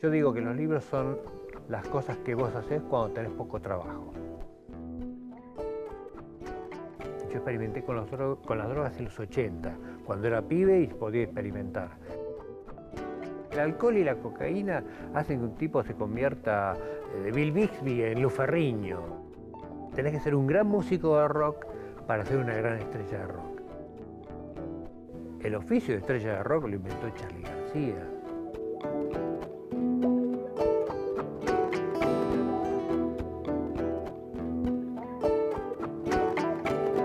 Yo digo que los libros son las cosas que vos haces cuando tenés poco trabajo. Yo experimenté con las drogas en los 80, cuando era pibe y podía experimentar. El alcohol y la cocaína hacen que un tipo se convierta de Bill Bixby en Lou Ferrigno. Tenés que ser un gran músico de rock para ser una gran estrella de rock. El oficio de estrella de rock lo inventó Charly García.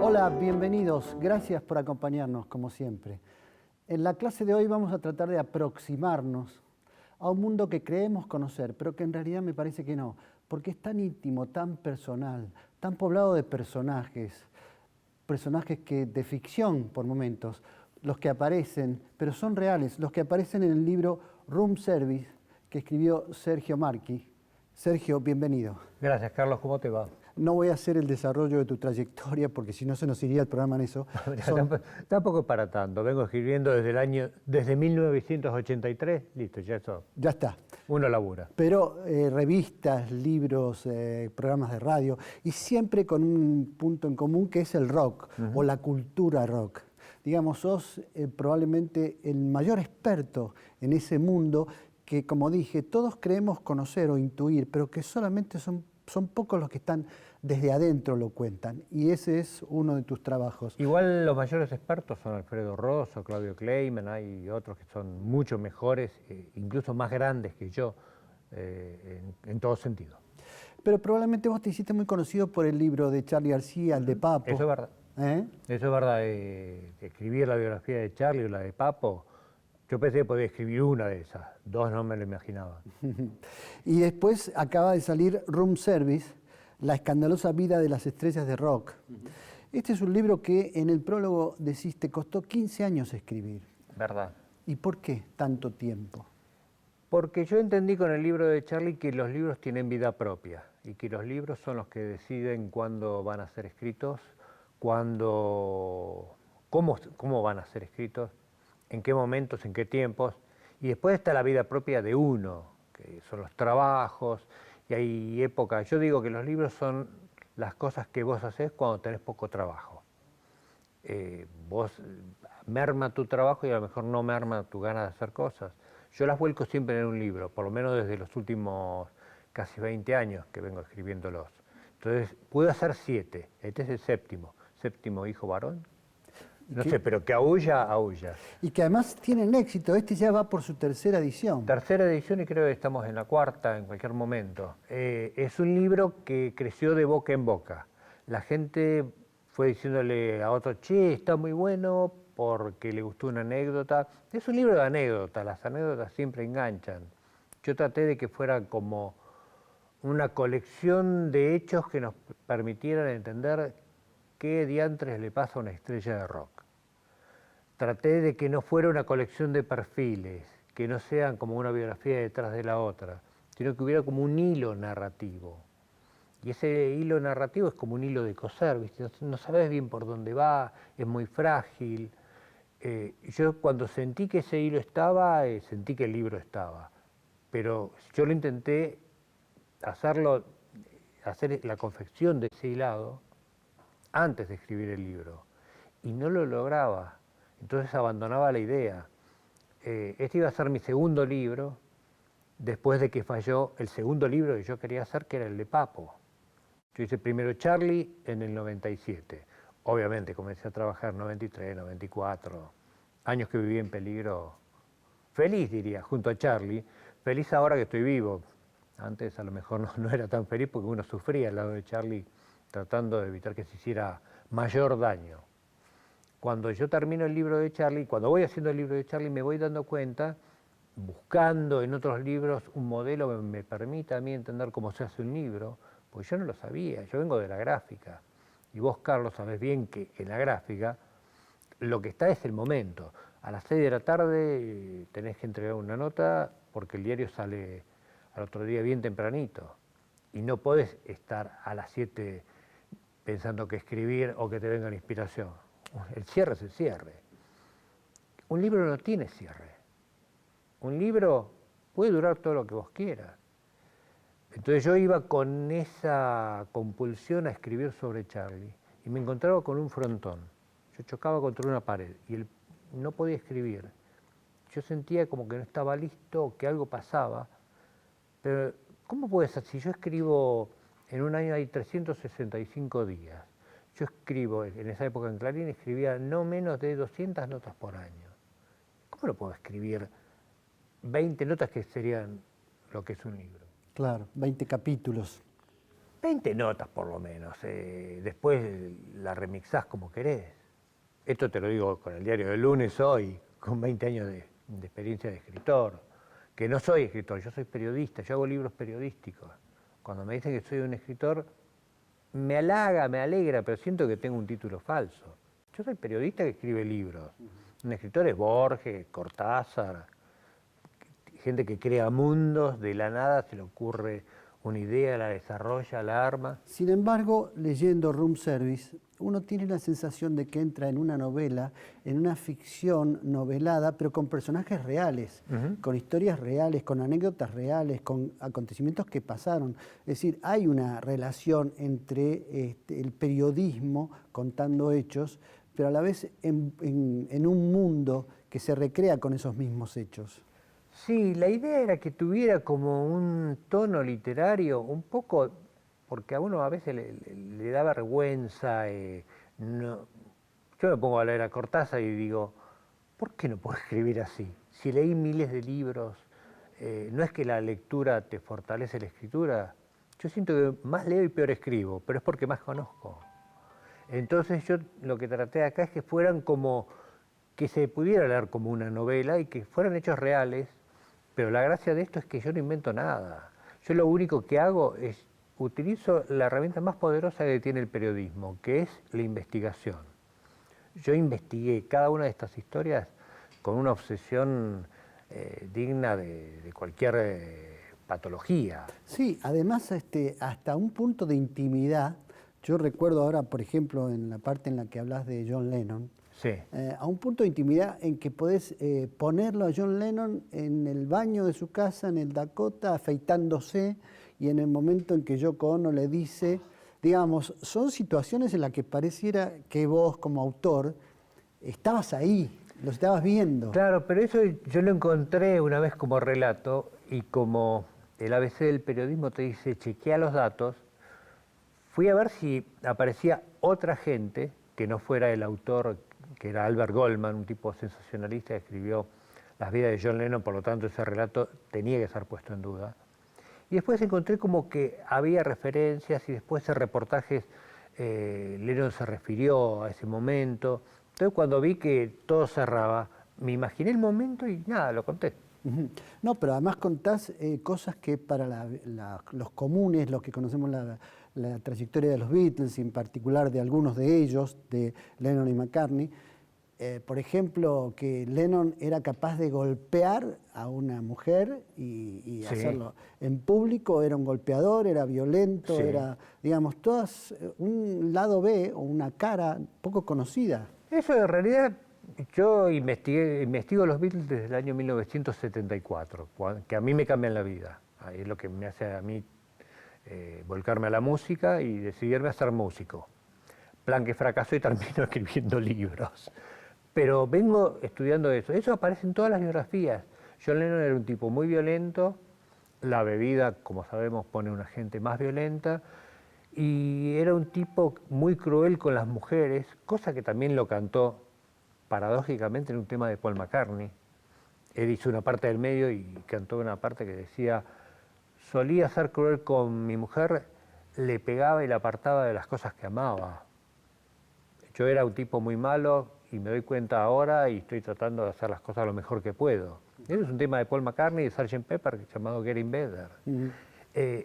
Hola, bienvenidos. Gracias por acompañarnos, como siempre. En la clase de hoy vamos a tratar de aproximarnos a un mundo que creemos conocer, pero que en realidad me parece que no, porque es tan íntimo, tan personal, tan poblado de personajes que de ficción por momentos, los que aparecen, pero son reales, los que aparecen en el libro Room Service, que escribió Sergio Marchi. Sergio, bienvenido. Gracias, Carlos. ¿Cómo te va? No voy a hacer el desarrollo de tu trayectoria porque si no se nos iría el programa en eso. Tampoco para tanto. Vengo escribiendo desde 1983. Listo, ya eso. Ya está. Uno labura. Pero revistas, libros, programas de radio y siempre con un punto en común que es el rock o la cultura rock. Digamos, sos probablemente el mayor experto en ese mundo que, como dije, todos creemos conocer o intuir, pero que solamente son pocos los que están desde adentro lo cuentan, y ese es uno de tus trabajos. Igual los mayores expertos son Alfredo Rosso, Claudio Kleiman, hay otros que son mucho mejores, incluso más grandes que yo, en todo sentido. Pero probablemente vos te hiciste muy conocido por el libro de Charly García, el de Papo. Eso es verdad. Eso es verdad. Escribir la biografía de Charly o la de Papo, yo pensé que podía escribir una de esas, dos no me lo imaginaba. Y después acaba de salir Room Service, la escandalosa vida de las estrellas de rock. Este es un libro que en el prólogo decís te costó 15 años escribir. Verdad. ¿Y por qué tanto tiempo? Porque yo entendí con el libro de Charly que los libros tienen vida propia y que los libros son los que deciden cuándo van a ser escritos, cómo van a ser escritos, en qué momentos, en qué tiempos, y después está la vida propia de uno, que son los trabajos, y hay épocas. Yo digo que los libros son las cosas que vos haces cuando tenés poco trabajo. Vos merma tu trabajo y a lo mejor no merma tu ganas de hacer cosas. Yo las vuelco siempre en un libro, por lo menos desde los últimos casi 20 años que vengo escribiéndolos. Entonces, puedo hacer 7, este es el séptimo hijo varón. No sé, pero que aúlla. Y que además tienen éxito, este ya va por su tercera edición. Tercera edición y creo que estamos en la cuarta en cualquier momento. Es un libro que creció de boca en boca. La gente fue diciéndole a otro, che, está muy bueno porque le gustó una anécdota. Es un libro de anécdotas, las anécdotas siempre enganchan. Yo traté de que fuera como una colección de hechos que nos permitieran entender qué diantres le pasa a una estrella de rock. Traté de que no fuera una colección de perfiles, que no sean como una biografía detrás de la otra, sino que hubiera como un hilo narrativo. Y ese hilo narrativo es como un hilo de coser, ¿viste? No sabes bien por dónde va, es muy frágil. Yo cuando sentí que ese hilo estaba, sentí que el libro estaba. Pero yo lo intenté hacer la confección de ese hilado antes de escribir el libro. Y no lo lograba. Entonces abandonaba la idea. Este iba a ser mi segundo libro, después de que falló el segundo libro que yo quería hacer, que era el de Papo. Yo hice primero Charly en el 97. Obviamente comencé a trabajar en 93, 94, años que viví en peligro. Feliz, diría, junto a Charly. Feliz ahora que estoy vivo. Antes a lo mejor no era tan feliz porque uno sufría al lado de Charly tratando de evitar que se hiciera mayor daño. Cuando yo termino el libro de Charly, cuando voy haciendo el libro de Charly, me voy dando cuenta, buscando en otros libros un modelo que me permita a mí entender cómo se hace un libro, porque yo no lo sabía, yo vengo de la gráfica. Y vos, Carlos, sabés bien que en la gráfica lo que está es el momento. A las 6 de la tarde tenés que entregar una nota porque el diario sale al otro día bien tempranito. Y no podés estar a las 7 pensando que escribir o que te venga la inspiración. El cierre es el cierre. Un libro no tiene cierre. Un libro puede durar todo lo que vos quieras. Entonces yo iba con esa compulsión a escribir sobre Charlie y me encontraba con un frontón. Yo chocaba contra una pared y no podía escribir. Yo sentía como que no estaba listo, que algo pasaba. Pero ¿cómo puede ser? Si yo escribo, en un año hay 365 días. Yo escribo, en esa época en Clarín, escribía no menos de 200 notas por año. ¿Cómo no puedo escribir 20 notas que serían lo que es un libro? Claro, 20 capítulos. 20 notas por lo menos, después la remixás como querés. Esto te lo digo con el diario del lunes hoy, con 20 años de experiencia de escritor, que no soy escritor, yo soy periodista, yo hago libros periodísticos. Cuando me dicen que soy un escritor, me halaga, me alegra, pero siento que tengo un título falso. Yo soy periodista que escribe libros. Un escritor es Borges, Cortázar, gente que crea mundos, de la nada se le ocurre una idea, la desarrolla, la arma. Sin embargo, leyendo Room Service, uno tiene la sensación de que entra en una novela, en una ficción novelada, pero con personajes reales, con historias reales, con anécdotas reales, con acontecimientos que pasaron. Es decir, hay una relación entre el periodismo contando hechos, pero a la vez en un mundo que se recrea con esos mismos hechos. Sí, la idea era que tuviera como un tono literario, un poco, porque a uno a veces le da vergüenza. Yo me pongo a leer a Cortázar y digo, ¿por qué no puedo escribir así? Si leí miles de libros, no es que la lectura te fortalece la escritura, yo siento que más leo y peor escribo, pero es porque más conozco. Entonces yo lo que traté acá es que fueran como, que se pudiera leer como una novela y que fueran hechos reales. Pero la gracia de esto es que yo no invento nada. Yo lo único que hago es utilizo la herramienta más poderosa que tiene el periodismo, que es la investigación. Yo investigué cada una de estas historias con una obsesión digna de cualquier patología. Sí, además hasta un punto de intimidad. Yo recuerdo ahora, por ejemplo, en la parte en la que hablas de John Lennon, Sí. A un punto de intimidad en que podés ponerlo a John Lennon en el baño de su casa, en el Dakota, afeitándose, y en el momento en que Yoko Ono le dice, digamos, son situaciones en las que pareciera que vos como autor estabas ahí, lo estabas viendo. Claro, pero eso yo lo encontré una vez como relato y como el ABC del periodismo te dice, chequea los datos, fui a ver si aparecía otra gente que no fuera el autor, que era Albert Goldman, un tipo sensacionalista que escribió Las vidas de John Lennon, por lo tanto ese relato tenía que ser puesto en duda. Y después encontré como que había referencias y después en reportajes Lennon se refirió a ese momento. Entonces cuando vi que todo cerraba, me imaginé el momento y nada, lo conté. No, pero además contás cosas que para los comunes, los que conocemos la trayectoria de los Beatles, y en particular de algunos de ellos, de Lennon y McCartney, por ejemplo, que Lennon era capaz de golpear a una mujer y Sí. hacerlo en público, era un golpeador, era violento, Sí. era, digamos, todas un lado B o una cara poco conocida. Eso en realidad yo investigo los Beatles desde el año 1974, que a mí me cambian la vida. Ahí es lo que me hace a mí volcarme a la música y decidirme a ser músico. Plan que fracasó y termino escribiendo libros. Pero vengo estudiando eso. Eso aparece en todas las biografías. John Lennon era un tipo muy violento. La bebida, como sabemos, pone a una gente más violenta. Y era un tipo muy cruel con las mujeres, cosa que también lo cantó paradójicamente en un tema de Paul McCartney. Él hizo una parte del medio y cantó una parte que decía: solía ser cruel con mi mujer, le pegaba y la apartaba de las cosas que amaba. Yo era un tipo muy malo y me doy cuenta ahora y estoy tratando de hacer las cosas lo mejor que puedo. Ese es un tema de Paul McCartney y de Sgt. Pepper llamado Getting Better.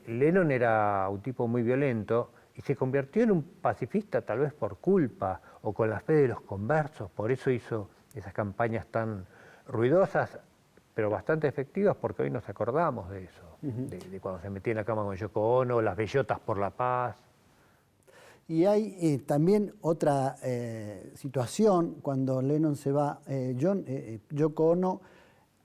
Lennon era un tipo muy violento y se convirtió en un pacifista tal vez por culpa o con la fe de los conversos. Por eso hizo esas campañas tan ruidosas, pero bastante efectivas, porque hoy nos acordamos de eso, de cuando se metía en la cama con Yoko Ono, las bellotas por la paz. Y hay también otra situación cuando Lennon se va, Yoko Ono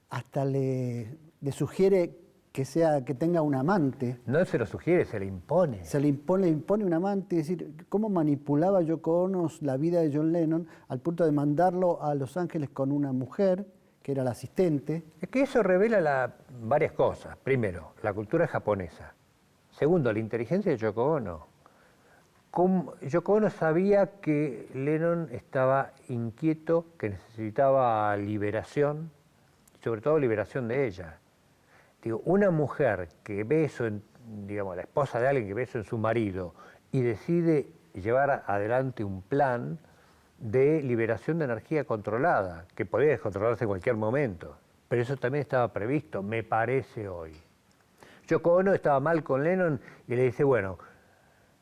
hasta le le sugiere que tenga un amante. No se lo sugiere, se le impone. Se le impone un amante, es decir, cómo manipulaba Yoko Ono la vida de John Lennon al punto de mandarlo a Los Ángeles con una mujer, que era la asistente. Es que eso revela varias cosas. Primero, la cultura japonesa. Segundo, la inteligencia de Yoko Ono. Yoko Ono sabía que Lennon estaba inquieto, que necesitaba liberación, sobre todo liberación de ella. Digo, una mujer que ve eso, digamos, la esposa de alguien que ve eso en su marido y decide llevar adelante un plan de liberación de energía controlada, que podía descontrolarse en cualquier momento. Pero eso también estaba previsto, me parece hoy. Yoko Ono estaba mal con Lennon y le dice, bueno,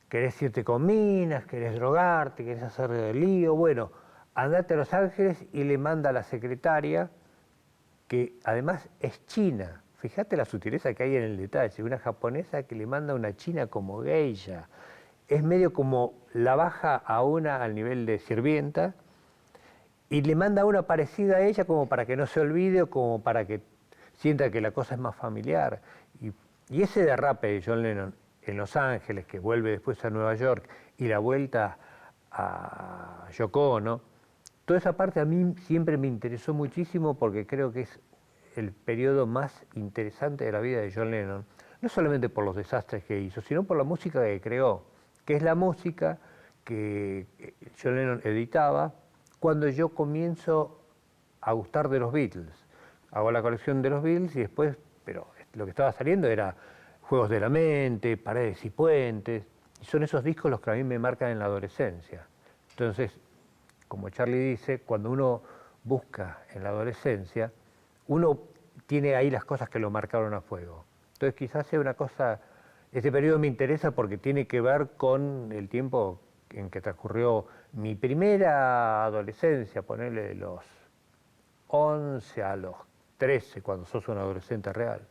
querés irte con minas, querés drogarte, querés hacer lío, bueno, andate a Los Ángeles, y le manda a la secretaria, que además es china. Fíjate la sutileza que hay en el detalle, una japonesa que le manda a una china como geisha. Es medio como la baja a una al nivel de sirvienta y le manda a una parecida a ella como para que no se olvide o como para que sienta que la cosa es más familiar. Y ese derrape de John Lennon en Los Ángeles, que vuelve después a Nueva York, y la vuelta a Yoko Ono, toda esa parte a mí siempre me interesó muchísimo porque creo que es el periodo más interesante de la vida de John Lennon, no solamente por los desastres que hizo, sino por la música que creó, que es la música que John Lennon editaba cuando yo comienzo a gustar de los Beatles. Hago la colección de los Beatles y después, pero lo que estaba saliendo era Juegos de la Mente, Paredes y Puentes, y son esos discos los que a mí me marcan en la adolescencia. Entonces, como Charlie dice, cuando uno busca en la adolescencia, uno tiene ahí las cosas que lo marcaron a fuego. Entonces quizás sea una cosa, ese periodo me interesa porque tiene que ver con el tiempo en que transcurrió mi primera adolescencia, ponerle de los 11 a los 13, cuando sos un adolescente real.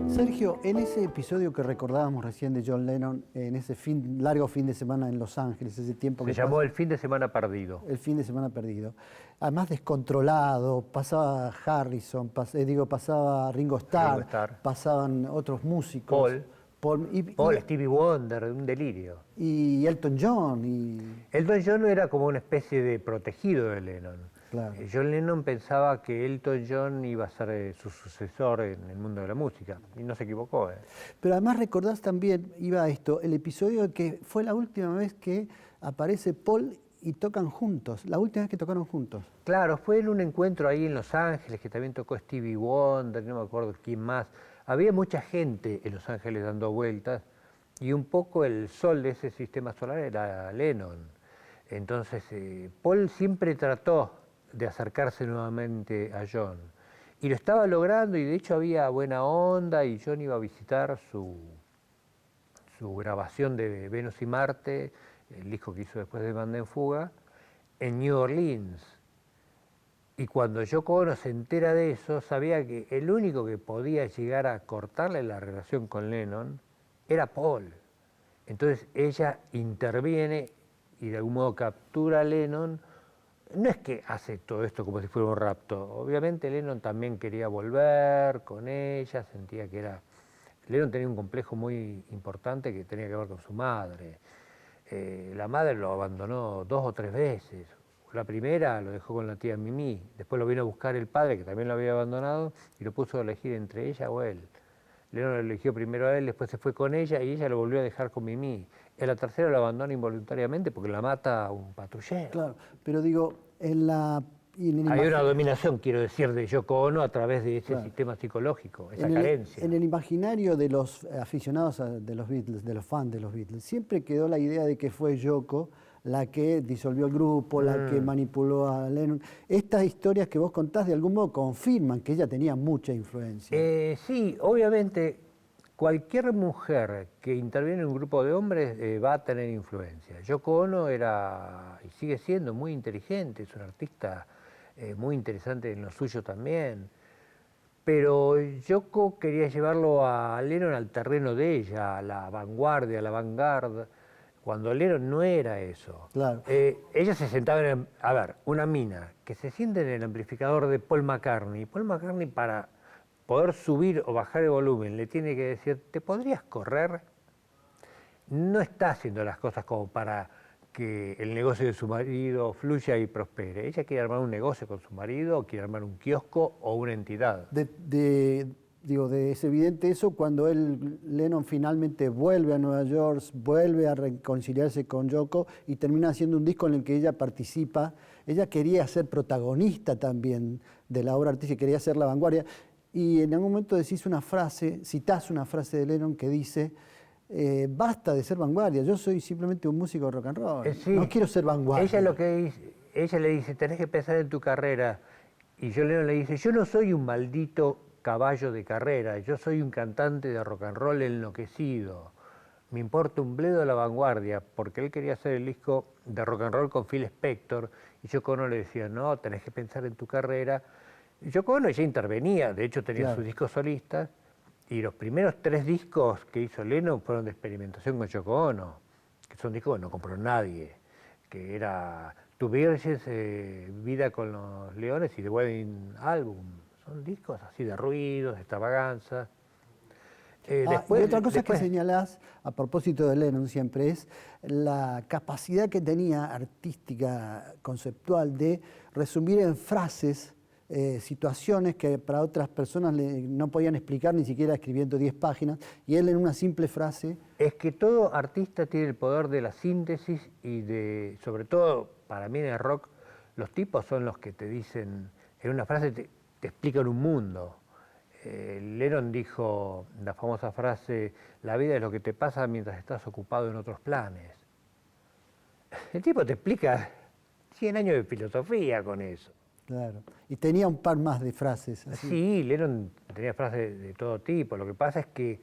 Sergio, en ese episodio que recordábamos recién de John Lennon, en ese largo fin de semana en Los Ángeles, ese tiempo que se llamó El fin de semana perdido. El fin de semana perdido. Además descontrolado, pasaba Harrison, pasaba Ringo Starr, pasaban otros músicos. Paul, Stevie Wonder, un delirio. Y Elton John. Elton John era como una especie de protegido de Lennon. Claro. John Lennon pensaba que Elton John iba a ser su sucesor en el mundo de la música, y no se equivocó. Pero además recordás también, iba a esto, el episodio que fue la última vez que aparece Paul y tocan juntos, la última vez que tocaron juntos. Claro, fue en un encuentro ahí en Los Ángeles, que también tocó Stevie Wonder, no me acuerdo quién más. Había mucha gente en Los Ángeles dando vueltas, y un poco el sol de ese sistema solar era Lennon. Entonces, Paul siempre trató de acercarse nuevamente a John. Y lo estaba logrando, y de hecho había buena onda, y John iba a visitar su grabación de Venus y Marte, el disco que hizo después de Banda en Fuga, en New Orleans. Y cuando Yoko Ono se entera de eso, sabía que el único que podía llegar a cortarle la relación con Lennon era Paul. Entonces ella interviene y de algún modo captura a Lennon. No es que hace todo esto como si fuera un rapto. Obviamente Lennon también quería volver con ella, sentía que era... Lennon tenía un complejo muy importante que tenía que ver con su madre. La madre lo abandonó 2 o 3 veces. La primera lo dejó con la tía Mimi, después lo vino a buscar el padre, que también lo había abandonado, y lo puso a elegir entre ella o él. Lennon lo eligió primero a él, después se fue con ella, y ella lo volvió a dejar con Mimi. En la tercera lo abandona involuntariamente porque la mata un patrullero. Claro, pero digo, hay una dominación, quiero decir, de Yoko Ono a través de ese sistema psicológico, esa carencia. En el imaginario de los aficionados de los Beatles, de los fans de los Beatles, siempre quedó la idea de que fue Yoko la que disolvió el grupo, la que manipuló a Lennon. Estas historias que vos contás de algún modo confirman que ella tenía mucha influencia. Sí, obviamente cualquier mujer que interviene en un grupo de hombres va a tener influencia. Yoko Ono era, y sigue siendo, muy inteligente, es un artista muy interesante en lo suyo también. Pero Yoko quería llevarlo a Lennon al terreno de ella, a la vanguardia, a la vanguard, cuando Lennon no era eso. Claro. Ella se sentaba en a ver, una mina que se siente en el amplificador de Paul McCartney. Paul McCartney, para poder subir o bajar el volumen, le tiene que decir, ¿te podrías correr? No está haciendo las cosas como para que el negocio de su marido fluya y prospere. Ella quiere armar un negocio con su marido, o quiere armar un kiosco o una entidad. Es evidente eso cuando Lennon finalmente vuelve a Nueva York, vuelve a reconciliarse con Yoko y termina haciendo un disco en el que ella participa. Ella quería ser protagonista también de la obra artística, quería ser la vanguardia. Y en algún momento citás una frase de Lennon que dice: basta de ser vanguardia, yo soy simplemente un músico de rock and roll, Sí. no quiero ser vanguardia. Ella le dice, tenés que pensar en tu carrera. Y Lennon le dice, yo no soy un maldito caballo de carrera, yo soy un cantante de rock and roll enloquecido. Me importa un bledo la vanguardia, porque él quería hacer el disco de rock and roll con Phil Spector, y Yoko Ono le decía, no, tenés que pensar en tu carrera. Y Yoko Ono ya intervenía, de hecho tenía sus discos solistas, y los primeros 3 discos que hizo Lennon fueron de experimentación con Yoko Ono, que son discos que no compró nadie, que era To Virgins, Vida con los Leones y The Wedding Album. Son discos así de ruidos, de extravaganza. Y otra cosa que señalás a propósito de Lennon siempre es la capacidad que tenía artística, conceptual, de resumir en frases situaciones que para otras personas no podían explicar ni siquiera escribiendo 10 páginas, y él en una simple frase... Es que todo artista tiene el poder de la síntesis y sobre todo para mí en el rock, los tipos son los que te dicen, en una frase te explican un mundo. Lennon dijo la famosa frase, la vida es lo que te pasa mientras estás ocupado en otros planes. El tipo te explica 100 años de filosofía con eso. Claro, y tenía un par más de frases. Así. Sí, Lennon tenía frases de todo tipo. Lo que pasa es que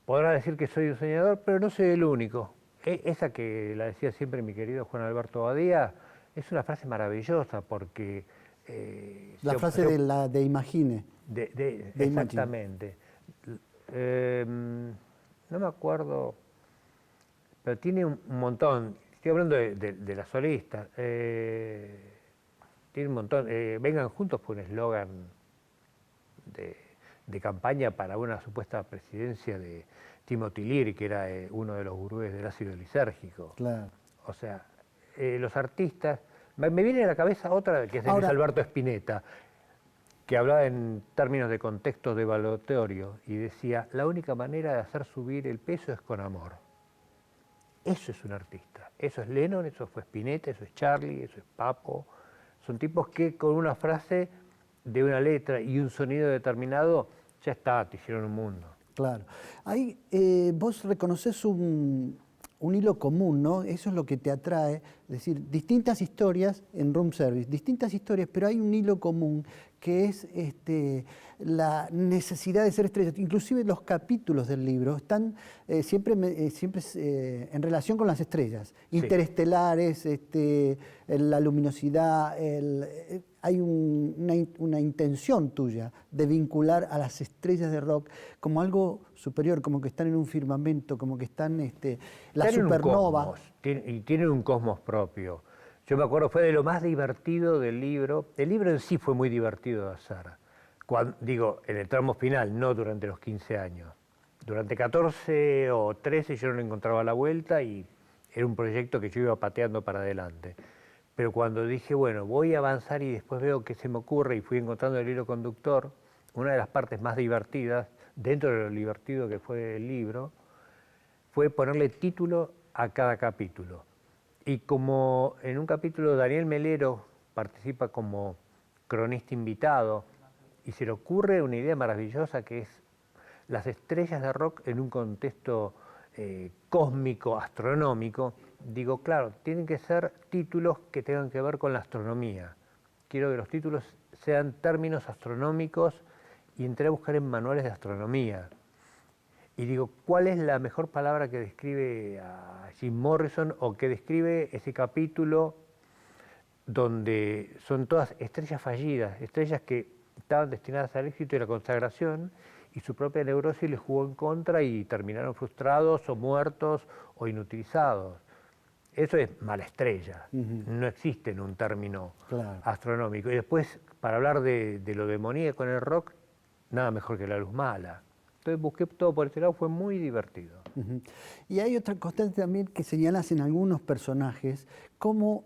podrá decir que soy un soñador, pero no soy el único. Esa que la decía siempre mi querido Juan Alberto Badía, es una frase maravillosa porque... la frase de Imagine. Exactamente. No me acuerdo, pero tiene un montón. Estoy hablando de la solista. Tiene un montón. Vengan juntos fue un eslogan de campaña para una supuesta presidencia de Timothy Leary, que era uno de los gurúes del ácido lisérgico. Claro. O sea, los artistas... Me viene a la cabeza otra que es de Luis Alberto Spinetta, que hablaba en términos de contexto devaluatorio y decía, la única manera de hacer subir el peso es con amor. Eso es un artista. Eso es Lennon, eso fue Spinetta, eso es Charlie, eso es Papo. Son tipos que con una frase de una letra y un sonido determinado, ya está, te hicieron un mundo. Claro. Ahí vos reconoces un hilo común, ¿no? Eso es lo que te atrae, es decir, distintas historias en Room Service, distintas historias, pero hay un hilo común que es la necesidad de ser estrellas. Inclusive los capítulos del libro están siempre en relación con las estrellas, sí. Interestelares, la luminosidad, hay una intención tuya de vincular a las estrellas de rock como algo superior, como que están en un firmamento, como que están la supernova. Y tienen un cosmos propio. Yo me acuerdo, fue de lo más divertido del libro. El libro en sí fue muy divertido de hacer. En el tramo final, no durante los 15 años. Durante 14 o 13 yo no le encontraba la vuelta y era un proyecto que yo iba pateando para adelante. Pero cuando dije, bueno, voy a avanzar y después veo qué se me ocurre y fui encontrando el hilo conductor, una de las partes más divertidas, dentro de lo divertido que fue el libro, fue ponerle título a cada capítulo. Y como en un capítulo Daniel Melero participa como cronista invitado y se le ocurre una idea maravillosa que es las estrellas de rock en un contexto cósmico, astronómico, digo, claro, tienen que ser títulos que tengan que ver con la astronomía. Quiero que los títulos sean términos astronómicos y entré a buscar en manuales de astronomía. Y digo, ¿cuál es la mejor palabra que describe a Jim Morrison o que describe ese capítulo donde son todas estrellas fallidas, estrellas que estaban destinadas al éxito y la consagración, y su propia neurosis les jugó en contra y terminaron frustrados o muertos o inutilizados? Eso es mala estrella, no existe en un término astronómico. Y después, para hablar de lo demoníaco en el rock, nada mejor que la luz mala. Entonces busqué todo por ese lado, fue muy divertido. Y hay otra constante también que señalas en algunos personajes, cómo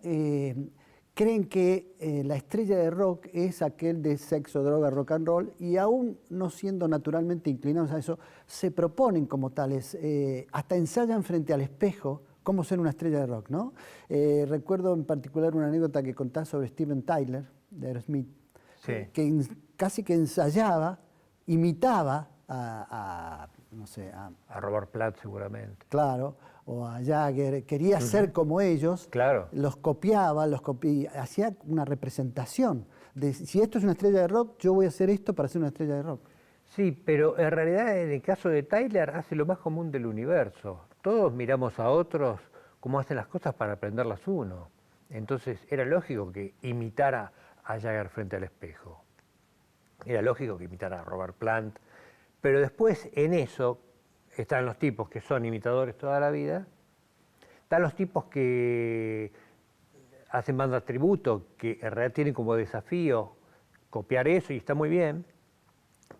creen que la estrella de rock es aquel de sexo, droga, rock and roll, y aún no siendo naturalmente inclinados a eso, se proponen como tales, hasta ensayan frente al espejo cómo ser una estrella de rock, ¿no? Recuerdo en particular una anécdota que contás sobre Steven Tyler, de Aerosmith, que casi que ensayaba, imitaba no sé, a Robert Plant seguramente. Claro, o a Jagger, quería ser como ellos, los copiaba, hacía una representación de si esto es una estrella de rock, yo voy a hacer esto para ser una estrella de rock. Sí, pero en realidad en el caso de Tyler hace lo más común del universo. Todos miramos a otros cómo hacen las cosas para aprenderlas uno. Entonces era lógico que imitara a Jagger frente al espejo. Era lógico que imitara a Robert Plant. Pero después en eso están los tipos que son imitadores toda la vida, están los tipos que hacen bandas tributo, que en realidad tienen como desafío copiar eso y está muy bien,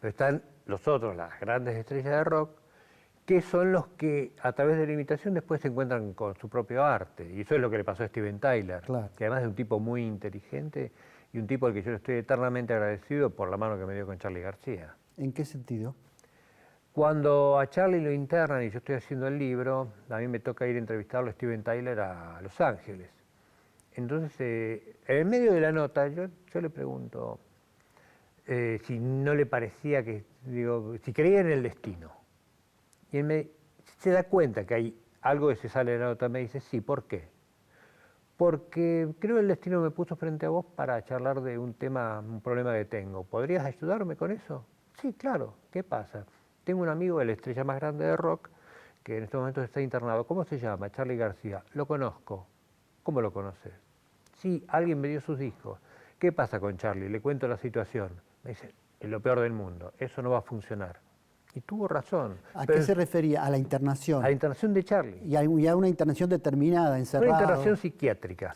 pero están los otros, las grandes estrellas de rock, que son los que a través de la imitación después se encuentran con su propio arte. Y eso es lo que le pasó a Steven Tyler, que además es un tipo muy inteligente y un tipo al que yo le estoy eternamente agradecido por la mano que me dio con Charly García. ¿En qué sentido? Cuando a Charly lo internan y yo estoy haciendo el libro, a mí me toca ir a entrevistarlo a Steven Tyler a Los Ángeles. Entonces, en el medio de la nota, yo le pregunto si no le parecía que, digo, si creía en el destino. Y él se da cuenta que hay algo que se sale de la nota, me dice, sí, ¿por qué? Porque creo que el destino me puso frente a vos para charlar de un problema que tengo. ¿Podrías ayudarme con eso? Sí, claro, ¿qué pasa? Tengo un amigo de la estrella más grande de rock que en estos momentos está internado. ¿Cómo se llama? Charly García. Lo conozco. ¿Cómo lo conoces? Sí, alguien me dio sus discos. ¿Qué pasa con Charly? Le cuento la situación. Me dice, es lo peor del mundo, eso no va a funcionar. Y tuvo razón. ¿A qué se refería? A la internación. A la internación de Charly. Y a una internación determinada, encerrada. Una internación psiquiátrica.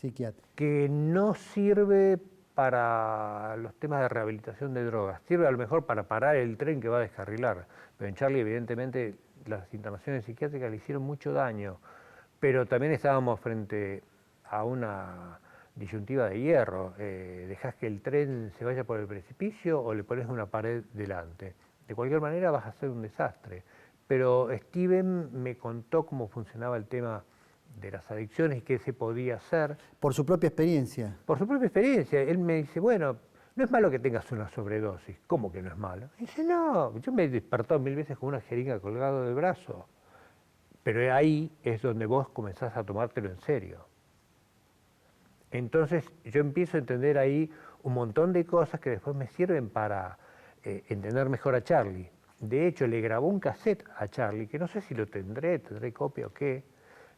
Que no sirve para los temas de rehabilitación de drogas. Sirve a lo mejor para parar el tren que va a descarrilar. Pero en Charly, evidentemente, las internaciones psiquiátricas le hicieron mucho daño. Pero también estábamos frente a una disyuntiva de hierro. ¿Dejás que el tren se vaya por el precipicio o le pones una pared delante? De cualquier manera vas a hacer un desastre. Pero Steven me contó cómo funcionaba el tema de las adicciones y qué se podía hacer. ¿Por su propia experiencia? Por su propia experiencia. Él me dice, bueno, no es malo que tengas una sobredosis. ¿Cómo que no es malo? Y dice, no, yo me he despertado 1000 veces con una jeringa colgada del brazo. Pero ahí es donde vos comenzás a tomártelo en serio. Entonces yo empiezo a entender ahí un montón de cosas que después me sirven para entender mejor a Charly. De hecho, le grabó un cassette a Charly, que no sé si lo tendré copia o qué,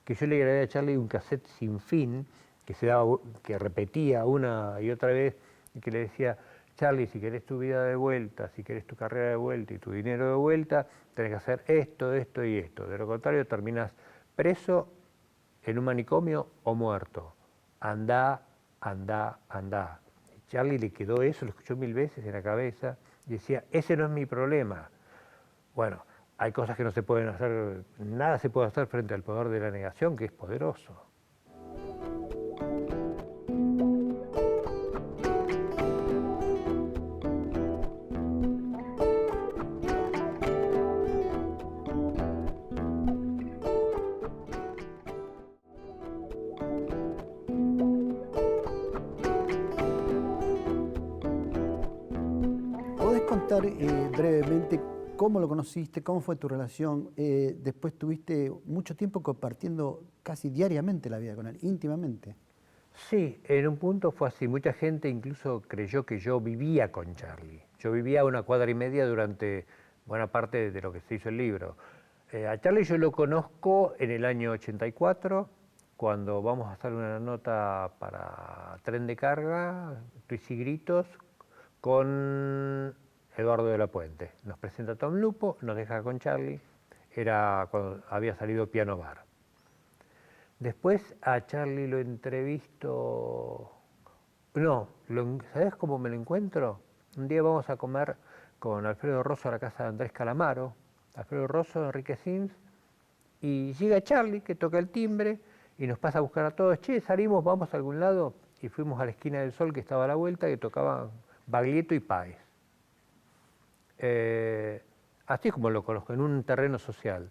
que yo le grabé a Charly un cassette sin fin, que repetía una y otra vez, y que le decía, Charly, si querés tu vida de vuelta, si querés tu carrera de vuelta y tu dinero de vuelta, tenés que hacer esto, esto y esto. De lo contrario, terminás preso en un manicomio o muerto. Andá, andá, andá. Charly le quedó eso, lo escuchó 1000 veces en la cabeza, y decía, ese no es mi problema. Bueno, hay cosas que no se pueden hacer, nada se puede hacer frente al poder de la negación, que es poderoso. ¿Podés contar brevemente cómo lo conociste, cómo fue tu relación? Después tuviste mucho tiempo compartiendo casi diariamente la vida con él, íntimamente. Sí, en un punto fue así. Mucha gente incluso creyó que yo vivía con Charlie. Yo vivía a 1 cuadra y media durante buena parte de lo que se hizo el libro. A Charlie yo lo conozco en el año 84, cuando vamos a hacer una nota para Tren de Carga, Tuis y Gritos, con Eduardo de la Puente. Nos presenta Tom Lupo, nos deja con Charlie. Era cuando había salido Piano Bar. Después a Charlie lo entrevisto. No, ¿sabés cómo me lo encuentro? Un día vamos a comer con Alfredo Rosso a la casa de Andrés Calamaro. Alfredo Rosso, Enrique Sims. Y llega Charlie, que toca el timbre, y nos pasa a buscar a todos. Che, salimos, vamos a algún lado. Y fuimos a la esquina del Sol, que estaba a la vuelta, que tocaban Baglietto y Páez. Así es como lo conozco, en un terreno social.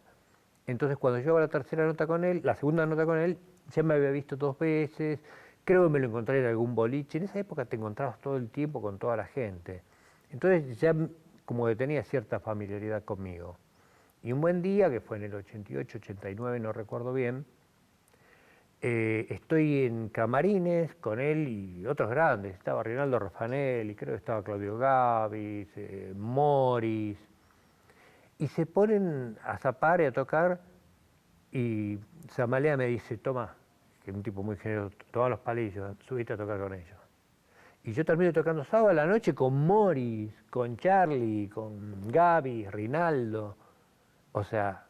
Entonces, cuando yo hago la tercera nota con él, la segunda nota con él, ya me había visto 2 veces, creo que me lo encontré en algún boliche. En esa época te encontrabas todo el tiempo con toda la gente. Entonces, ya como que tenía cierta familiaridad conmigo. Y un buen día, que fue en el 88, 89, no recuerdo bien, estoy en camarines con él y otros grandes. Estaba Rinaldo Raffanelli, creo que estaba Claudio Gavis, Morris. Y se ponen a zapar y a tocar, y Zamalea me dice, toma, que es un tipo muy generoso, toma los palillos, subiste a tocar con ellos. Y yo termino tocando sábado a la noche con Morris, con Charlie, con Gaby, Rinaldo. O sea,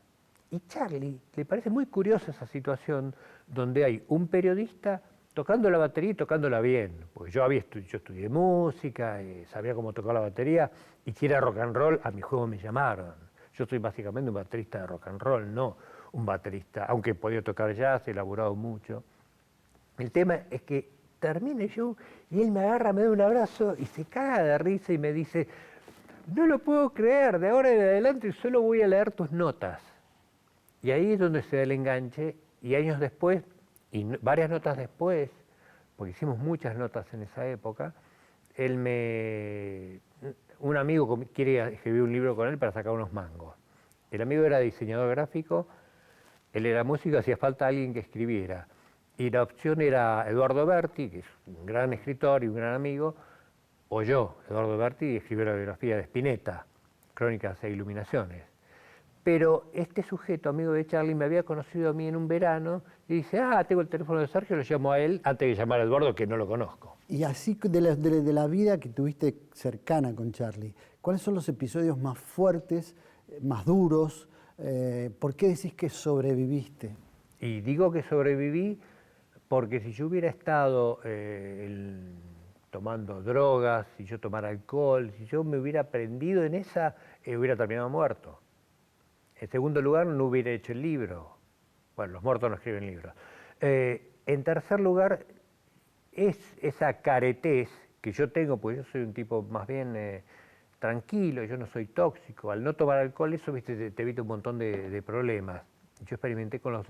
y Charlie le parece muy curiosa esa situación donde hay un periodista tocando la batería y tocándola bien. Porque yo estudié música, sabía cómo tocar la batería, y si era rock and roll, a mi juego me llamaron. Yo soy básicamente un baterista de rock and roll, no un baterista, aunque he podido tocar jazz, he elaborado mucho. El tema es que termine yo y él me agarra, me da un abrazo y se caga de risa y me dice, no lo puedo creer, de ahora en adelante solo voy a leer tus notas. Y ahí es donde se da el enganche, y años después, y varias notas después, porque hicimos muchas notas en esa época, un amigo quiere escribir un libro con él para sacar unos mangos. El amigo era diseñador gráfico, él era músico, hacía falta alguien que escribiera. Y la opción era Eduardo Berti, que es un gran escritor y un gran amigo, o yo, Eduardo Berti, y escribió la biografía de Spinetta, Crónicas e Iluminaciones. Pero este sujeto, amigo de Charlie, me había conocido a mí en un verano y dice, tengo el teléfono de Sergio, lo llamo a él antes de llamar a Eduardo, que no lo conozco. Y así de la vida que tuviste cercana con Charlie, ¿cuáles son los episodios más fuertes, más duros? ¿Por qué decís que sobreviviste? Y digo que sobreviví porque si yo hubiera estado tomando drogas, si yo tomara alcohol, si yo me hubiera prendido en esa, hubiera terminado muerto. En segundo lugar, no hubiera hecho el libro. Bueno, los muertos no escriben libros. En tercer lugar, es esa caretez que yo tengo, porque yo soy un tipo más bien tranquilo, yo no soy tóxico. Al no tomar alcohol, eso te evita un montón de problemas. Yo experimenté con las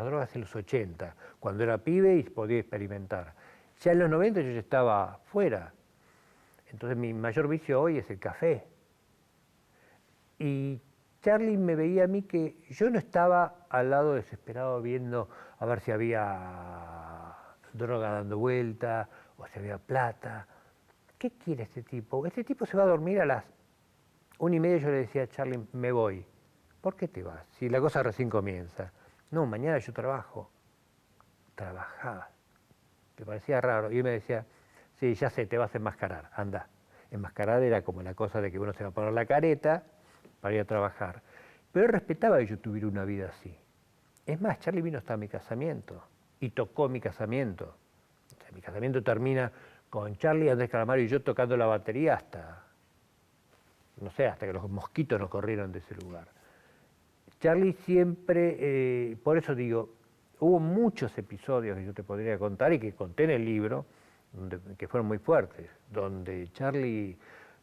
drogas en los 80, cuando era pibe y podía experimentar. Ya en los 90 yo ya estaba fuera. Entonces mi mayor vicio hoy es el café. Y Charlie me veía a mí que yo no estaba al lado desesperado viendo a ver si había droga dando vuelta o si había plata. ¿Qué quiere este tipo? Este tipo se va a dormir a las 1:30. Yo le decía a Charlie, me voy. ¿Por qué te vas? Si la cosa recién comienza. No, mañana yo trabajo. Trabajaba. Me parecía raro. Y él me decía, sí, ya sé, te vas a enmascarar, anda. Enmascarar era como la cosa de que uno se va a poner la careta para ir a trabajar. Pero él respetaba que yo tuviera una vida así. Es más, Charlie vino hasta mi casamiento y tocó mi casamiento. O sea, mi casamiento termina con Charlie, Andrés Calamaro y yo tocando la batería hasta, no sé, hasta que los mosquitos nos corrieron de ese lugar. Charlie siempre, por eso digo, hubo muchos episodios que yo te podría contar y que conté en el libro, que fueron muy fuertes, donde Charlie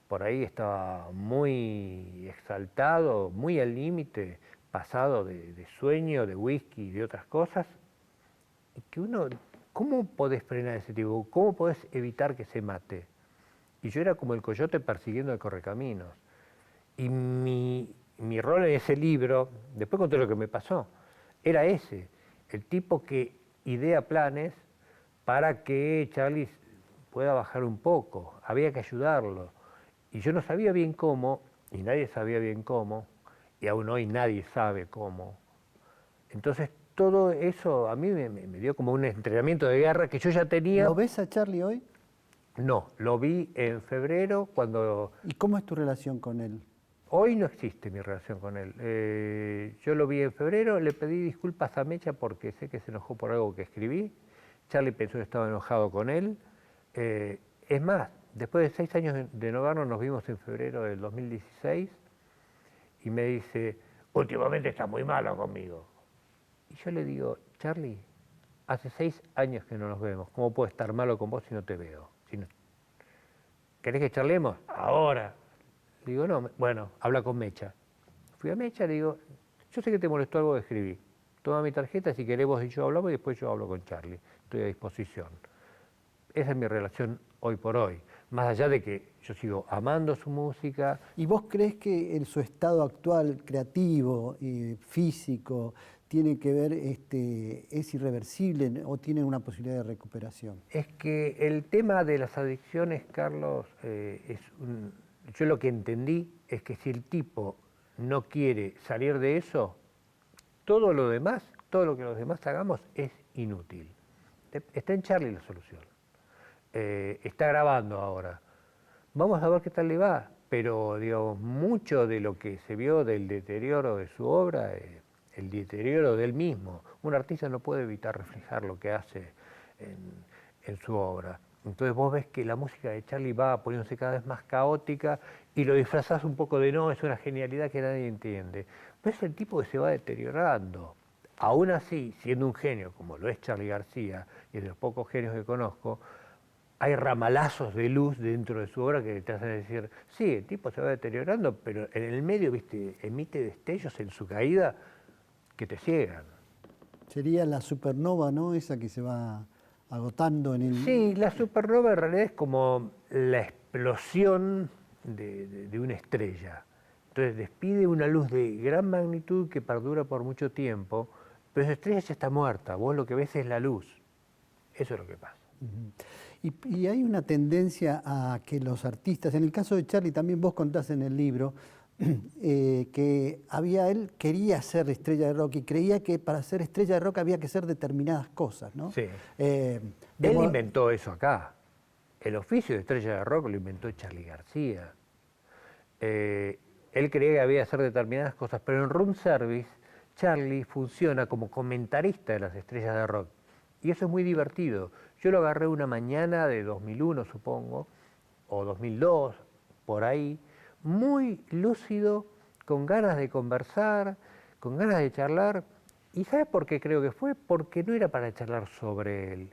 por ahí estaba muy exaltado, muy al límite, pasado de sueño, de whisky y de otras cosas, y que uno, ¿cómo podés frenar a ese tipo? ¿Cómo podés evitar que se mate? Y yo era como el coyote persiguiendo al correcaminos. Y mi rol en ese libro, después conté lo que me pasó, era ese, el tipo que idea planes para que Charlie pueda bajar un poco. Había que ayudarlo. Y yo no sabía bien cómo, y nadie sabía bien cómo, y aún hoy nadie sabe cómo. Entonces todo eso a mí me dio como un entrenamiento de guerra que yo ya tenía. ¿Lo ves a Charlie hoy? No, lo vi en febrero cuando... ¿Y cómo es tu relación con él? Hoy no existe mi relación con él. Yo lo vi en febrero, le pedí disculpas a Mecha porque sé que se enojó por algo que escribí. Charlie pensó que estaba enojado con él. Es más, después de 6 años de no vernos, nos vimos en febrero del 2016 y me dice, últimamente estás muy malo conmigo. Y yo le digo, Charlie, hace 6 años que no nos vemos, ¿cómo puedo estar malo con vos si no te veo? Si no... ¿Querés que charlemos? Ahora. Le digo, no, bueno, habla con Mecha. Fui a Mecha, le digo, yo sé que te molestó algo que escribí. Toma mi tarjeta, si querés vos y yo hablamos y después yo hablo con Charlie. Estoy a disposición. Esa es mi relación hoy por hoy. Más allá de que yo sigo amando su música. ¿Y vos crees que en su estado actual creativo y físico tiene que ver, es irreversible o tiene una posibilidad de recuperación? Es que el tema de las adicciones, Carlos, yo lo que entendí es que si el tipo no quiere salir de eso, todo lo demás, todo lo que los demás hagamos es inútil. Está en Charlie la solución. Está grabando ahora. Vamos a ver qué tal le va, pero digamos, mucho de lo que se vio del deterioro de su obra, el deterioro del mismo. Un artista no puede evitar reflejar lo que hace en su obra. Entonces vos ves que la música de Charlie va poniéndose cada vez más caótica y lo disfrazás un poco de no, es una genialidad que nadie entiende. Pero es el tipo que se va deteriorando. Aún así, siendo un genio como lo es Charly García, y de los pocos genios que conozco, hay ramalazos de luz dentro de su obra que te hacen decir, sí, el tipo se va deteriorando, pero en el medio, viste, emite destellos en su caída que te ciegan. Sería la supernova, ¿no? Esa que se va agotando en el... Sí, la supernova en realidad es como la explosión de una estrella. Entonces despide una luz de gran magnitud que perdura por mucho tiempo, pero esa estrella ya está muerta, vos lo que ves es la luz. Eso es lo que pasa. Y hay una tendencia a que los artistas, en el caso de Charlie también vos contás en el libro, que él quería ser estrella de rock y creía que para ser estrella de rock había que ser determinadas cosas, ¿no? Sí. Él inventó eso acá. El oficio de estrella de rock lo inventó Charly García. Él creía que había que hacer determinadas cosas, pero en Room Service, Charlie funciona como comentarista de las estrellas de rock. Y eso es muy divertido. Yo lo agarré una mañana de 2001, supongo, o 2002, por ahí, muy lúcido, con ganas de conversar, con ganas de charlar. ¿Y sabes por qué creo que fue? Porque no era para charlar sobre él,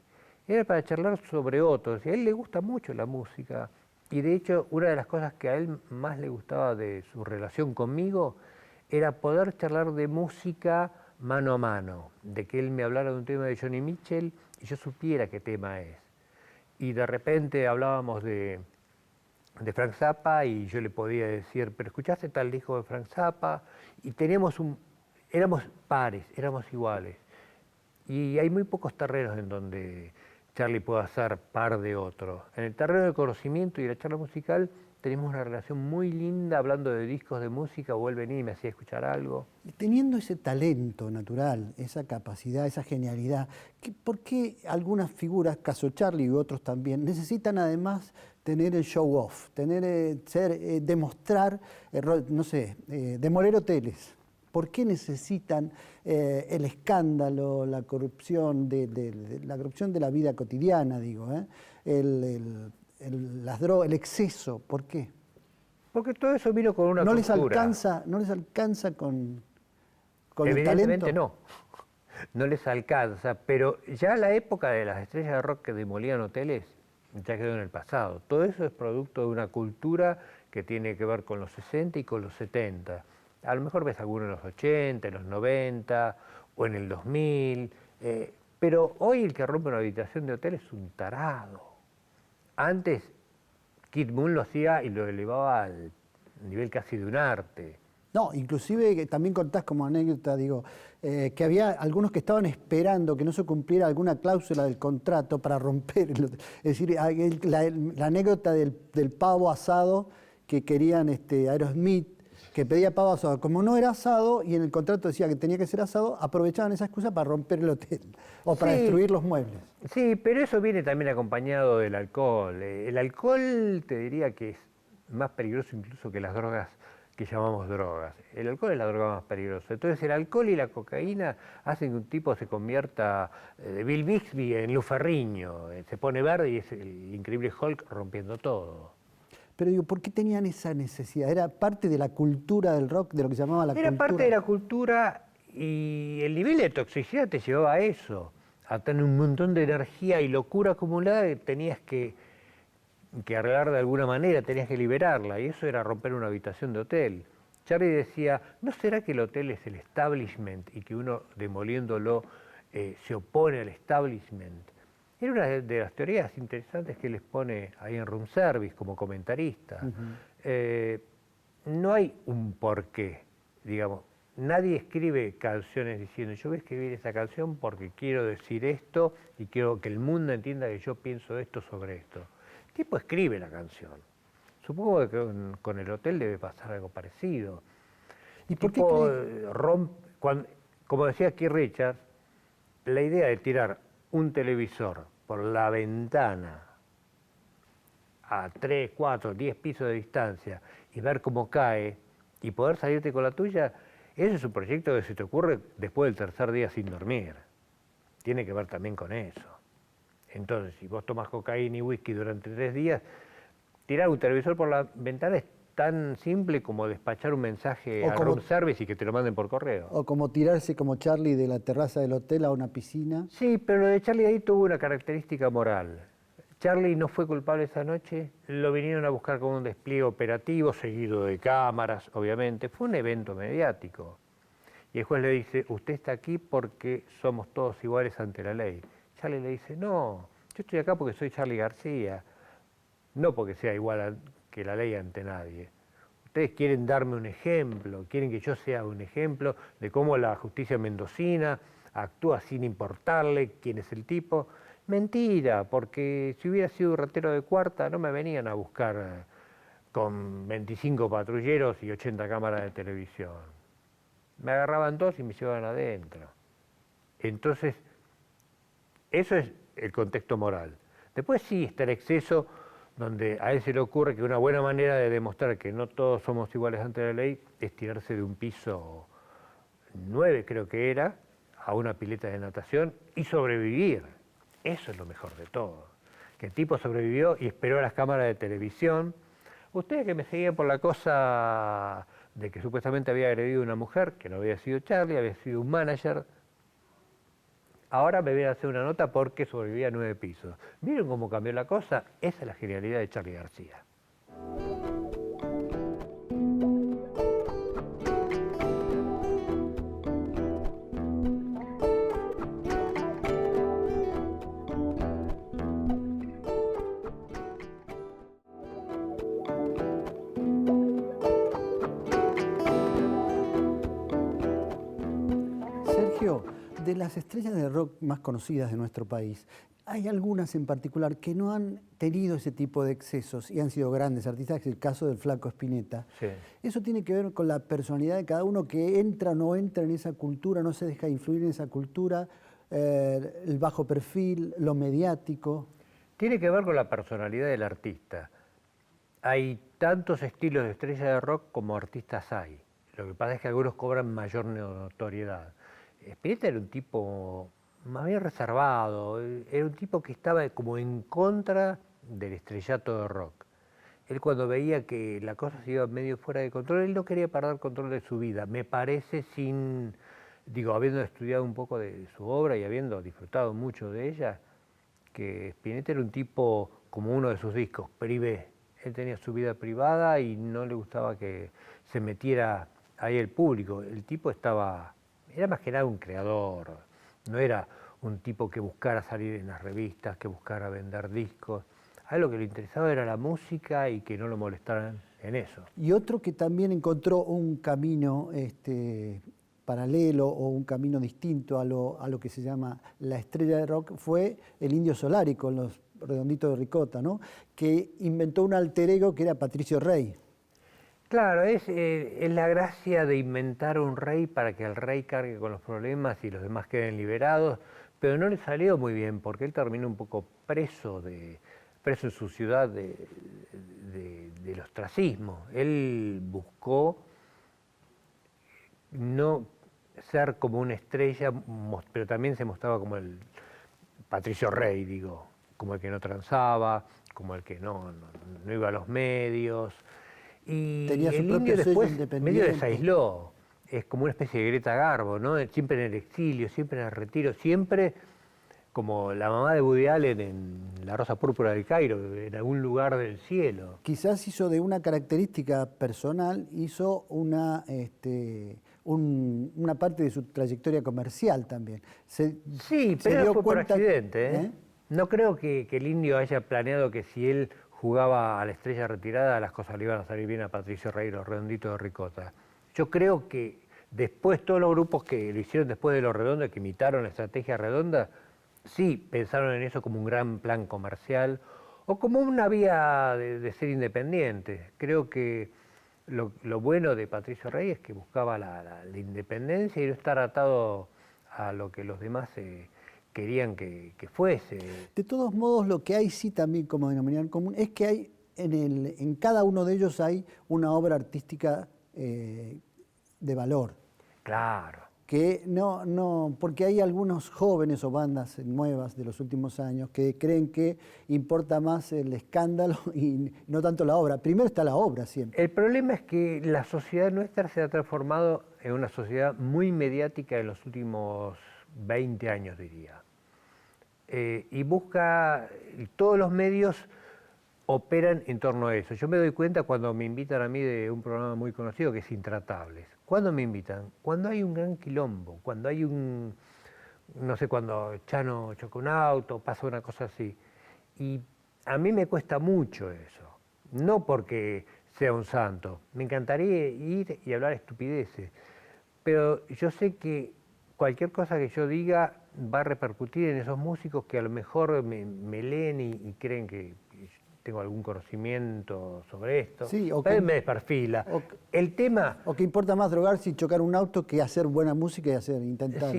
era para charlar sobre otros. Y a él le gusta mucho la música. Y de hecho, una de las cosas que a él más le gustaba de su relación conmigo era poder charlar de música mano a mano, de que él me hablara de un tema de Johnny Mitchell y yo supiera qué tema es. Y de repente hablábamos de Frank Zappa y yo le podía decir, pero ¿escuchaste tal disco de Frank Zappa? Y éramos pares, éramos iguales. Y hay muy pocos terrenos en donde Charlie pueda ser par de otro. En el terreno del conocimiento y la charla musical tenemos una relación muy linda hablando de discos de música, o él venía y me hacía escuchar algo. Y teniendo ese talento natural, esa capacidad, esa genialidad, ¿por qué algunas figuras, caso Charlie y otros también, necesitan además tener el show off, demostrar, no sé, demoler hoteles? ¿Por qué necesitan el escándalo, la corrupción la corrupción de la vida cotidiana, digo, las drogas, el exceso? ¿Por qué? Porque todo eso vino con una cultura. ¿No les alcanza con el talento? Evidentemente no, no les alcanza, pero ya la época de las estrellas de rock que demolían hoteles ya quedó en el pasado. Todo eso es producto de una cultura que tiene que ver con los 60 y con los 70. A lo mejor ves alguno en los 80, en los 90 o en el 2000, pero hoy el que rompe una habitación de hotel es un tarado. Antes Kid Moon lo hacía y lo elevaba al nivel casi de un arte. No, inclusive que también contás como anécdota, digo, que había algunos que estaban esperando que no se cumpliera alguna cláusula del contrato para romper el hotel. Es decir, la anécdota del pavo asado que querían Aerosmith, que pedía pavo asado. Como no era asado y en el contrato decía que tenía que ser asado, aprovechaban esa excusa para romper el hotel o para Sí, destruir los muebles. sí, pero eso viene también acompañado del alcohol. El alcohol te diría que es más peligroso incluso que las drogas que llamamos drogas. El alcohol es la droga más peligrosa. Entonces el alcohol y la cocaína hacen que un tipo se convierta de Bill Bixby en Lou Ferrigno. Se pone verde y es el increíble Hulk rompiendo todo. Pero digo, ¿por qué tenían esa necesidad? ¿Era parte de la cultura del rock, de lo que se llamaba la Era cultura? parte de la cultura y el nivel de toxicidad te llevaba a eso, a tener un montón de energía y locura acumulada que tenías que arreglar de alguna manera, tenías que liberarla, y eso era romper una habitación de hotel. Charlie decía, ¿no será que el hotel es el establishment y que uno demoliéndolo se opone al establishment? Era una de las teorías interesantes que él expone ahí en Room Service como comentarista. No hay un porqué, digamos. Nadie escribe canciones diciendo, yo voy a escribir esa canción porque quiero decir esto y quiero que el mundo entienda que yo pienso esto sobre esto. El tipo escribe la canción. Supongo que con el hotel debe pasar algo parecido. ¿Y El por qué tipo crees? como decía Keith Richards, la idea de tirar un televisor por la ventana a 3, 4, 10 pisos de distancia y ver cómo cae y poder salirte con la tuya, ese es un proyecto que se te ocurre después del tercer día sin dormir. Tiene que ver también con eso. Entonces, si vos tomas cocaína y whisky durante 3 días, tirar un televisor por la ventana es tan simple como despachar un mensaje O al como, room service y que te lo manden por correo. o como tirarse como Charlie de la terraza del hotel a una piscina. Sí, pero lo de Charlie ahí tuvo una característica moral. Charlie no fue culpable esa noche, lo vinieron a buscar con un despliegue operativo, seguido de cámaras, obviamente. Fue un evento mediático. Y el juez le dice, usted está aquí porque somos todos iguales ante la ley. Charlie le dice, no, yo estoy acá porque soy Charlie García, no porque sea igual que la ley ante nadie. Ustedes quieren darme un ejemplo, quieren que yo sea un ejemplo de cómo la justicia mendocina actúa sin importarle quién es el tipo. Mentira, porque si hubiera sido un ratero de cuarta no me venían a buscar con 25 patrulleros y 80 cámaras de televisión. Me agarraban dos y me llevaban adentro. Entonces, eso es el contexto moral. Después sí está el exceso, donde a él se le ocurre que una buena manera de demostrar que no todos somos iguales ante la ley es tirarse de un piso 9, creo que era, a una pileta de natación y sobrevivir. Eso es lo mejor de todo. Que el tipo sobrevivió y esperó a las cámaras de televisión. Ustedes que me seguían por la cosa de que supuestamente había agredido a una mujer, que no había sido Charlie, había sido un manager, ahora me viene a hacer una nota porque sobrevivía a 9 pisos. ¿Vieron cómo cambió la cosa? Esa es la genialidad de Charlie García. Sergio, de las estrellas de rock más conocidas de nuestro país, hay algunas en particular que no han tenido ese tipo de excesos y han sido grandes artistas, que es el caso del Flaco Spinetta. Sí. Eso tiene que ver con la personalidad de cada uno que entra o no entra en esa cultura, no se deja influir en esa cultura, el bajo perfil, lo mediático. Tiene que ver con la personalidad del artista. Hay tantos estilos de estrella de rock como artistas hay. Lo que pasa es que algunos cobran mayor notoriedad. Spinetta era un tipo más bien reservado, era un tipo que estaba como en contra del estrellato de rock. Él cuando veía que la cosa se iba medio fuera de control, él no quería perder control de su vida. Me parece habiendo estudiado un poco de su obra y habiendo disfrutado mucho de ella, que Spinetta era un tipo como uno de sus discos, privé. Él tenía su vida privada y no le gustaba que se metiera ahí el público. El tipo era más que nada un creador, no era un tipo que buscara salir en las revistas, que buscara vender discos. A él lo que le interesaba era la música y que no lo molestaran en eso. Y otro que también encontró un camino paralelo o un camino distinto a lo que se llama la estrella de rock fue el Indio Solari con los Redonditos de Ricota, ¿no? Que inventó un alter ego que era Patricio Rey. Claro, es la gracia de inventar un rey para que el rey cargue con los problemas y los demás queden liberados, pero no le salió muy bien porque él terminó un poco preso en su ciudad del ostracismo. Él buscó no ser como una estrella, pero también se mostraba como el Patricio Rey, digo, como el que no transaba, como el que no iba a los medios. Y Tenía su el propio indio sello después medio independiente. desaisló, es como una especie de Greta Garbo, ¿no? Siempre en el exilio, siempre en el retiro, siempre como la mamá de Woody Allen en La Rosa Púrpura del Cairo, en algún lugar del cielo. Quizás hizo de una característica personal, hizo una parte de su trayectoria comercial también. Sí, se pero dio fue por cuenta- accidente, ¿eh? No creo que el indio haya planeado que si él jugaba a la estrella retirada, las cosas le iban a salir bien a Patricio Rey, los Redonditos de Ricota. Yo creo que después todos los grupos que lo hicieron después de Los Redondos, que imitaron la estrategia redonda, sí pensaron en eso como un gran plan comercial o como una vía de ser independiente. Creo que lo bueno de Patricio Rey es que buscaba la independencia y no estar atado a lo que los demás querían que fuese. De todos modos, lo que hay sí también como denominador común es que hay en cada uno de ellos hay una obra artística de valor. Claro. Que porque hay algunos jóvenes o bandas nuevas de los últimos años que creen que importa más el escándalo y no tanto la obra. Primero está la obra siempre. El problema es que la sociedad nuestra se ha transformado en una sociedad muy mediática en los últimos 20 años, diría. Y todos los medios operan en torno a eso. Yo me doy cuenta cuando me invitan a mí de un programa muy conocido que es Intratables. ¿Cuándo me invitan? Cuando hay un gran quilombo, cuando hay no sé, cuando Chano choca un auto, pasa una cosa así. Y a mí me cuesta mucho eso, no porque sea un santo. Me encantaría ir y hablar estupideces, pero yo sé que cualquier cosa que yo diga va a repercutir en esos músicos que a lo mejor me leen y creen que tengo algún conocimiento sobre esto. Sí, o Pero que- me desperfila. o- El tema, O que importa más drogarse y chocar un auto que hacer buena música y intentar.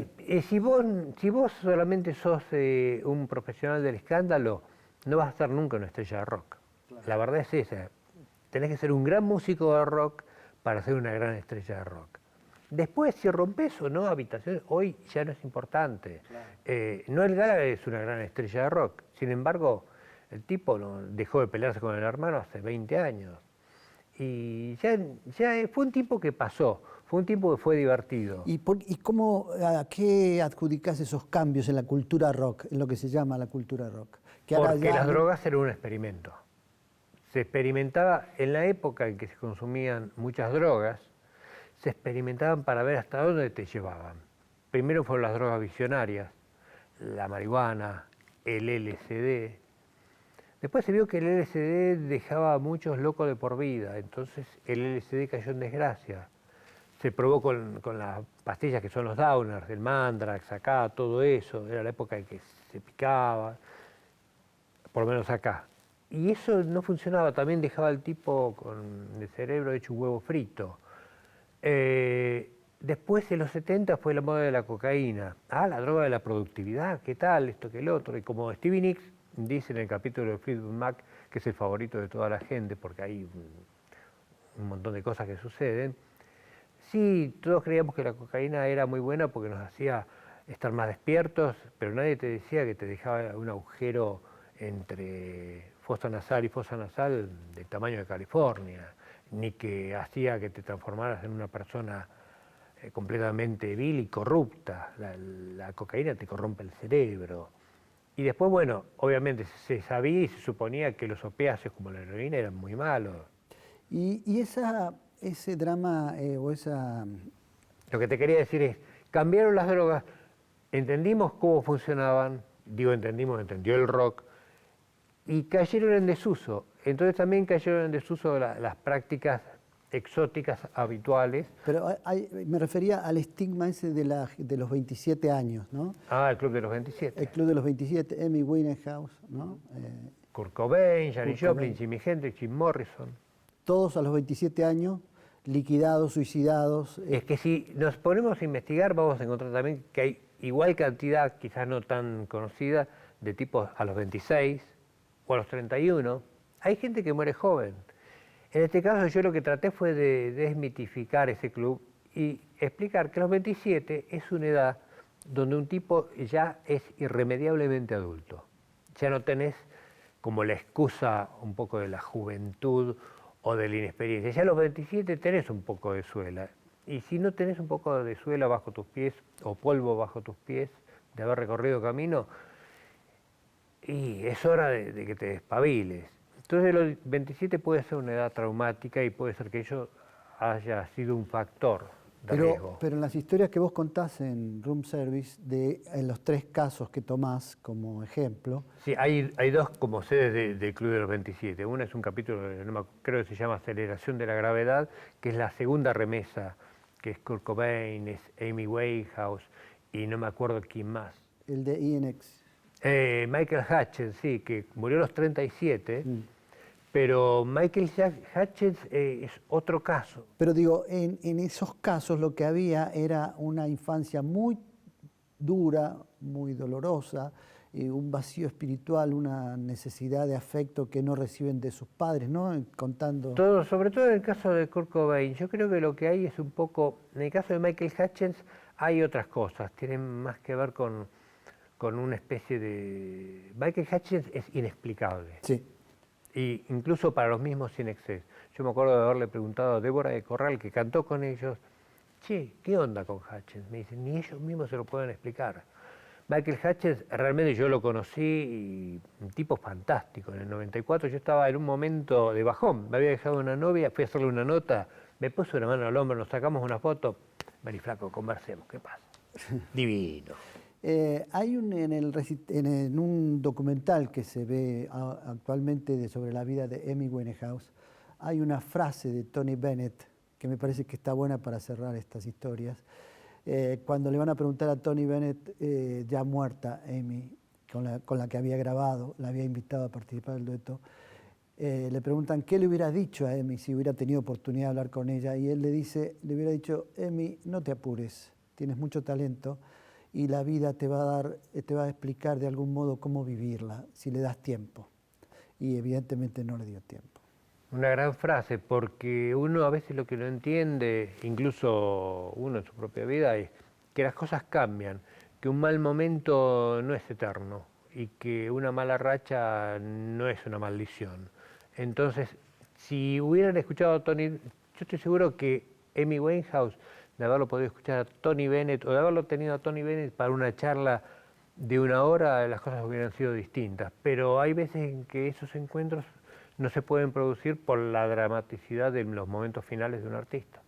si vos solamente sos un profesional del escándalo, no vas a ser nunca una estrella de rock. Claro. La verdad es esa. Tenés que ser un gran músico de rock para ser una gran estrella de rock. Después, si rompes o no habitaciones, hoy ya no es importante. Claro. Noel Gallagher es una gran estrella de rock. Sin embargo, el tipo dejó de pelearse con el hermano hace 20 años. Y ya fue un tiempo que pasó, fue un tiempo que fue divertido. ¿Y a qué adjudicás esos cambios en la cultura rock, en lo que se llama la cultura rock? Porque las drogas eran un experimento. Se experimentaba en la época en que se consumían muchas drogas, se experimentaban para ver hasta dónde te llevaban. Primero fueron las drogas visionarias, la marihuana, el LSD. Después se vio que el LSD dejaba a muchos locos de por vida, entonces el LSD cayó en desgracia. Se probó con las pastillas que son los downers, el Mandrax, acá, todo eso, era la época en que se picaba, por lo menos acá. Y eso no funcionaba, también dejaba al tipo con el cerebro hecho un huevo frito. Después en los 70 fue la moda de la cocaína. La droga de la productividad, ¿qué tal? Esto que el otro. Y como Stevie Nicks dice en el capítulo de Fleetwood Mac, que es el favorito de toda la gente, porque hay un montón de cosas que suceden. Sí, todos creíamos que la cocaína era muy buena porque nos hacía estar más despiertos, pero nadie te decía que te dejaba un agujero entre fosa nasal y fosa nasal del tamaño de California, ni que hacía que te transformaras en una persona completamente vil y corrupta. La cocaína te corrompe el cerebro. Y después, bueno, obviamente se sabía y se suponía que los opiáceos como la heroína eran muy malos. Y ese drama o esa... Lo que te quería decir es, cambiaron las drogas, entendimos cómo funcionaban, entendió el rock, y cayeron en desuso. Entonces también cayeron en desuso las prácticas exóticas habituales. Pero me refería al estigma ese de los 27 años, ¿no? Ah, el Club de los 27. El Club de los 27, Amy Winehouse, ¿no? Kurt Cobain, Janis Kurt Joplin, Cobain. Jimi Hendrix, Jim Morrison. Todos a los 27 años, liquidados, suicidados. Es que si nos ponemos a investigar vamos a encontrar también que hay igual cantidad, quizás no tan conocida, de tipos a los 26 o a los 31. Hay gente que muere joven. En este caso yo lo que traté fue de desmitificar ese club y explicar que los 27 es una edad donde un tipo ya es irremediablemente adulto. Ya no tenés como la excusa un poco de la juventud o de la inexperiencia. Ya a los 27 tenés un poco de suela. Y si no tenés un poco de suela bajo tus pies o polvo bajo tus pies de haber recorrido camino, y es hora de que te despabiles. Entonces los 27 puede ser una edad traumática y puede ser que ello haya sido un factor de riesgo. Pero en las historias que vos contás en Room Service, en los 3 casos que tomás como ejemplo. Sí, hay 2 como sedes del Club de los 27. Una es un capítulo, creo que se llama Aceleración de la Gravedad, que es la segunda remesa, que es Kurt Cobain, es Amy Winehouse y no me acuerdo quién más. El de INX. Michael Hutchence, sí, que murió a los 37. Pero Michael Hutchence es otro caso. Pero digo, en esos casos lo que había era una infancia muy dura, muy dolorosa, un vacío espiritual, una necesidad de afecto que no reciben de sus padres, ¿no? Contando... Sobre todo en el caso de Kurt Cobain, yo creo que lo que hay es un poco, en el caso de Michael Hutchence hay otras cosas, tienen más que ver con una especie de... Michael Hutchence es inexplicable. Sí. Y incluso para los mismos Sin Excess. Yo me acuerdo de haberle preguntado a Débora de Corral, que cantó con ellos, che, ¿qué onda con Hutchence? Me dicen, ni ellos mismos se lo pueden explicar. Michael Hutchence, realmente yo lo conocí, y un tipo fantástico. En el 94 yo estaba en un momento de bajón, me había dejado una novia, fui a hacerle una nota, me puso una mano al hombro, nos sacamos una foto, vení flaco, conversemos, ¿qué pasa? Divino. Hay en un documental que se ve actualmente sobre la vida de Amy Winehouse, hay una frase de Tony Bennett que me parece que está buena para cerrar estas historias. Cuando le van a preguntar a Tony Bennett, ya muerta Amy, con la que había grabado, la había invitado a participar del dueto, le preguntan qué le hubiera dicho a Amy si hubiera tenido oportunidad de hablar con ella, y él le hubiera dicho, Amy, no te apures, tienes mucho talento, y la vida te va a explicar de algún modo cómo vivirla, si le das tiempo. Y evidentemente no le dio tiempo. Una gran frase, porque uno a veces lo que no entiende, incluso uno en su propia vida, es que las cosas cambian, que un mal momento no es eterno y que una mala racha no es una maldición. Entonces, si hubieran escuchado a Tony, yo estoy seguro que Amy Winehouse, de haberlo podido escuchar a Tony Bennett o de haberlo tenido a Tony Bennett para una charla de 1 hora, las cosas hubieran sido distintas. Pero hay veces en que esos encuentros no se pueden producir por la dramaticidad de los momentos finales de un artista.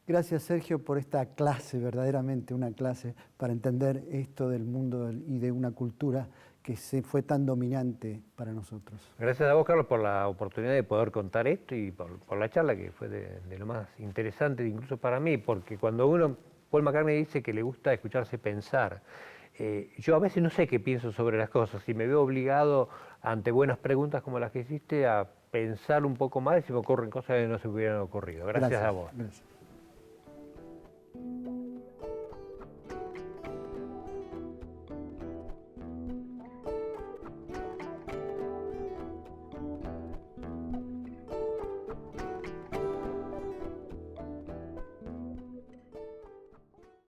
Gracias, Sergio, por esta clase, verdaderamente una clase para entender esto del mundo y de una cultura que fue tan dominante para nosotros. Gracias a vos, Carlos, por la oportunidad de poder contar esto y por la charla, que fue de lo más interesante incluso para mí, porque cuando Paul McCartney dice que le gusta escucharse pensar, yo a veces no sé qué pienso sobre las cosas y me veo obligado ante buenas preguntas como las que hiciste a pensar un poco más y se me ocurren cosas que no se me hubieran ocurrido. Gracias a vos. Gracias.